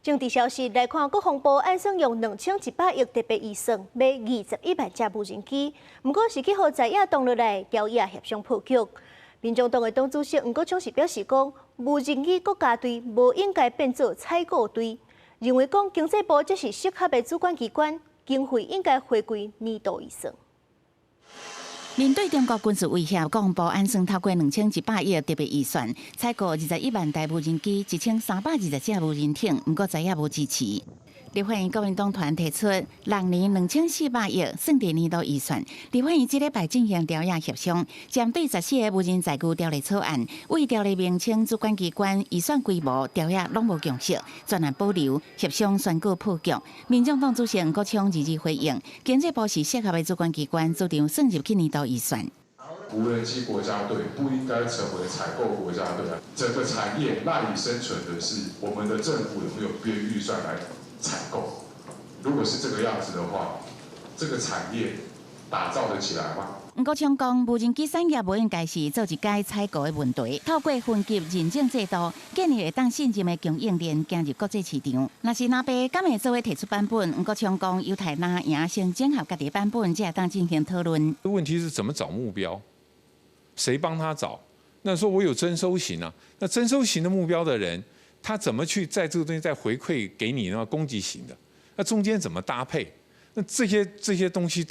政治消息來看，國防部按算用2100億特別預算買21萬架無人機，不過是去予在野黨落來交易協商破局。民眾黨的黨主席黃國昌是表示講，無人機國家隊無應該變做採購隊，認為講經濟部這是適合的主管機關，經費應該回歸年度預算。面對中國軍事威脅，國防部按算透過2100億特別預算，採購21萬台無人機、1320架無人艇，不過在野無支持。立法院國民黨團提出6年2400億算第年度預算，立法院這禮拜進行調研協商，針對14個無人載具條例草案，為條例名稱、主管機關、預算規模、調研攏無共識，專案保留，協商宣告破局。民眾黨主席黃國昌日回應，經濟部是適合的主管機關，主張算入去年度預算。無人機國家隊不應該成為採購國家隊，整個產業賴以生存的是我們的政府有沒有編預算來採購。如果是這個樣子的話，這個產業打造得起來嗎？黃國昌講，無人機產業無應該是做一屆採購的問題，透過分級認證制度，建立會當信任的供應鏈，進入國際市場。若是若被敢會做伙提出版本，黃國昌講，由台南贏先整合家己版本，才會當進行討論。問題是怎麼找目標？誰幫他找？那說我有徵收型啊，那徵收型的目標的人，他怎麼去在這個東西再回饋給你呢？攻擊型的，那中間怎麼搭配？那這些東西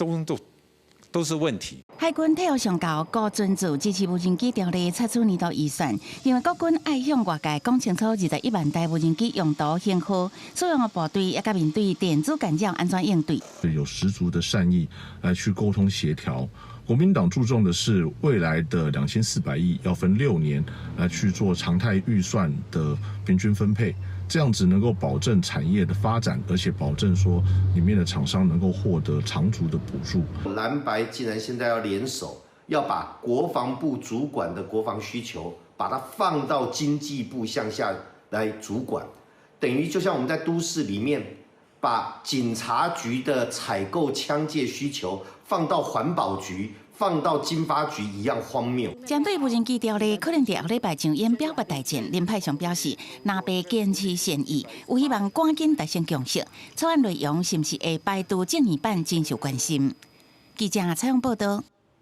都是問題。海軍體育上校高遵志支持無人機條例拆出年度預算，因為國軍愛向外界講清楚21萬台無人機用途型號、使用的部隊，也甲面對電子干擾安怎應對。有十足的善意來去溝通協調。國民黨注重的是未來的2400億要分6年來去做常態預算的平均分配，這樣子能夠保證產業的發展，而且保證說裡面的廠商能夠獲得長足的補助。藍白竟然現在要聯手，要把國防部主管的國防需求，把它放到經濟部向下來主管，等於就像我們在都市裡面把警察局的採購槍械需求放到環保局、放到經發局一樣荒謬。針對無人機條例，可能在後禮拜上演表決大戰。林派上表示，若被堅持善意，有希望趕緊達成共識。草案內容是不是會排除正義版，真受關心。記者採訪報道。